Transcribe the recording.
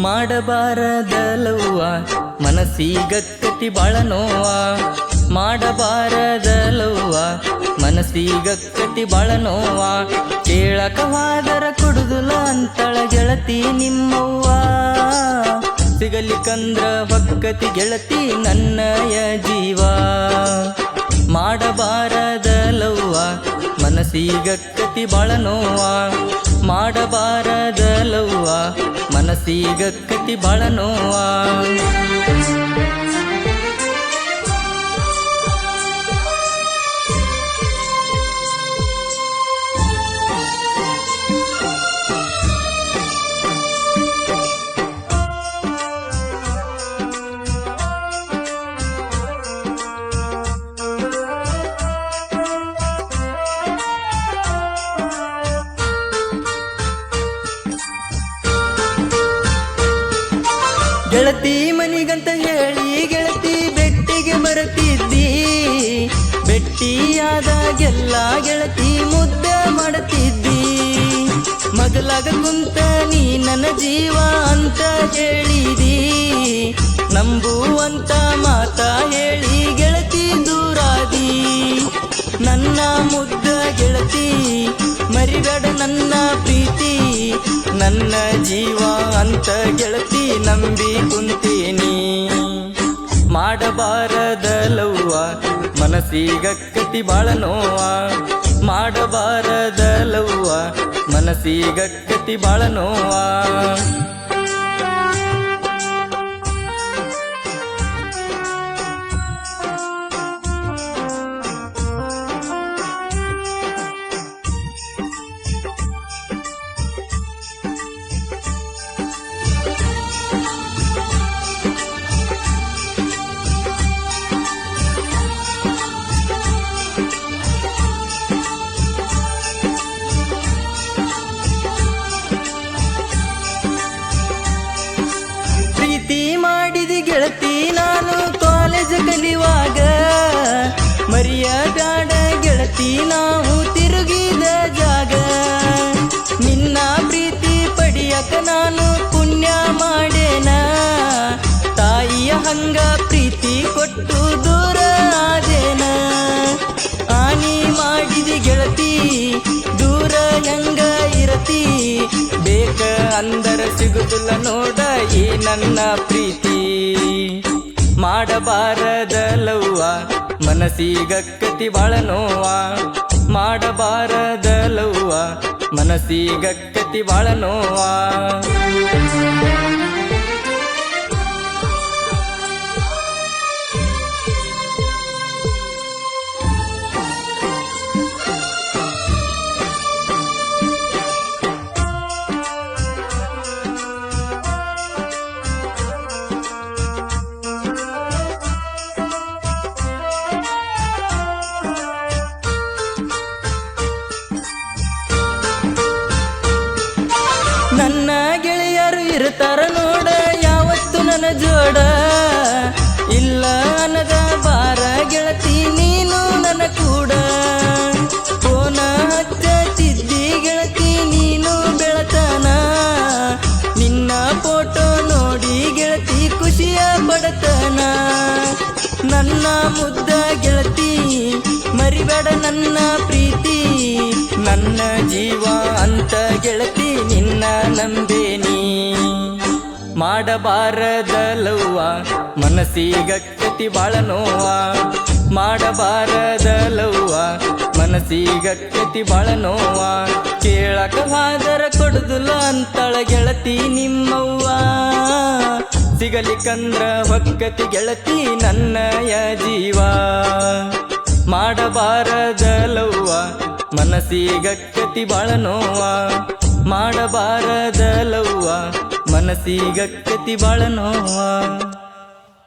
ಮಾಡಬಾರದಲವ್ವ ಮನಸ್ಸಿಗಕ್ಕತಿ ಬಾಳ ನೋವ ಮಾಡಬಾರದಲವ್ವ ಮನಸ್ಸಿಗಕ್ಕತಿ ಬಾಳ ನೋವ ಕೇಳಕ ಹೋದರ ಕೊಡುದುಲ ಅಂತಳ ಗೆಳತಿ ನಿಮ್ಮವ್ವ ಸಿಗಲಿಕಂದ್ರ ಹೊಕ್ಕತಿ ಗೆಳತಿ ನನ್ನಯ ಜೀವ ಮಾಡಬಾರದಲವ್ವ ಮನಸ್ಸಿಗಕ್ಕತಿ ಬಾಳ ನೋವ ಮಾಡಬಾರದಲವ್ವ ಮನಸ್ಸಿಗಕ್ಕತಿ ಬಾಳ ನೋವ ಗೆಳತಿ ಮನಿಗಂತ ಹೇಳಿ ಗೆಳತಿ ಬೆಟ್ಟಿಗೆ ಬರುತ್ತಿದ್ದಿ ಬೆಟ್ಟಿಯಾದಾಗೆಲ್ಲ ಗೆಳತಿ ಮುದ್ದೆ ಮಾಡುತ್ತಿದ್ದಿ ಮಗಲಾಗ ಕುಂತ ನೀ ನನ್ನ ಜೀವ ಅಂತ ಹೇಳಿದಿ ನಂಬುವಂತ ಮಾತ ಹೇಳಿ ಗೆಳತಿ ದೂರಾದಿ ನನ್ನ ಮುದ್ದ ಗೆಳತಿ ಮರಿಬೇಡ ನನ್ನ ಪ್ರೀತಿ ನನ್ನ ಜೀವ ಅಂತ ಗೆಳತಿ ನಂಬಿ ಕುಂತೀನಿ ಮಾಡಬಾರದಲವ್ವ ಮನಸ್ಸಿಗಕ್ಕತಿ ಬಾಳ ನೋವ ಮಾಡಬಾರದಲವ್ವ ಮನಸ್ಸಿಗಕ್ಕತಿ ಬಾಳ ನೋವ ಮಾಡಿದಿ ಗೆಳತಿ ನಾನು ಕಾಲೇಜ್ ಕಲಿಯುವಾಗ ಮರೆಯಬೇಡ ಗೆಳತಿ ನಾವು ತಿರುಗಿದ ಜಾಗ ನಿನ್ನ ಪ್ರೀತಿ ಪಡಿಯಕ ನಾನು ಪುಣ್ಯ ಮಾಡೇನ ತಾಯಿಯ ಹಂಗ ಪ್ರೀತಿ ಕೊಟ್ಟು ದೂರ ಆದೇನ ಆನಿ ಮಾಡಿದಿ ಗೆಳತಿ ದೂರ ಹೆಂಗ ಇರತಿ ಬೇಕ ಅಂದರ ಸಿಗುದಿಲ್ಲ ನೋಡ ಈ ನನ್ನ ಪ್ರೀತಿ ಮಾಡಬಾರದಲವ್ವ ಮನಸ್ಸಿಗಕ್ಕತಿ ಬಾಳ ನೋವ ಮಾಡಬಾರದಲವ್ವ ಮನಸ್ಸಿಗಕ್ಕತಿ ಬಾಳ ನೋವ ನನ್ನ ಗೆಳೆಯರು ಇರ್ತಾರ ನೋಡ ಯಾವತ್ತು ನನ್ನ ಜೋಡ ಇಲ್ಲ ಅನ್ನದ ಬಾರ ಗೆಳತಿ ನೀನು ನನ್ನ ಕೂಡ ಫೋನ ಹಚ್ಚತಿದ್ದಿ ಗೆಳತಿ ನೀನು ಬೆಳತನ ನಿನ್ನ ಫೋಟೋ ನೋಡಿ ಗೆಳತಿ ಖುಷಿಯ ಪಡತನ ನನ್ನ ಮುದ್ದ ಗೆಳತಿ ಮರಿಬೇಡ ನನ್ನ ಪ್ರೀತಿ ನನ್ನ ಜೀವ ಅಂತ ಗೆಳತಿ ನಿನ್ನ ನಂಬೇನಿ ಮಾಡಬಾರದಲವ್ವ ಮನಸ್ಸಿಗಕ್ಕತಿ ಬಾಳ ನೋವ ಮಾಡಬಾರದಲವ್ವ ಮನಸ್ಸಿಗಕ್ಕತಿ ಬಾಳ ನೋವ ಕೇಳಕ ಹೋದರ ಕೊಡುದುಲ ಅಂತಳ ಗೆಳತಿ ನಿಮ್ಮವ್ವ ಸಿಗಲಿಕಂದ್ರ ಹೊಕ್ಕತಿ ಗೆಳತಿ ನನ್ನಯ ಜೀವ ಮಾಡಬಾರದಲವ್ವ ಮನಸ್ಸಿಗಕ್ಕತಿ ಬಾಳ ನೋವ ಮಾಡಬಾರದಲವ್ವ ಮನಸ್ಸಿಗಕ್ಕತಿ ಬಾಳ ನೋವ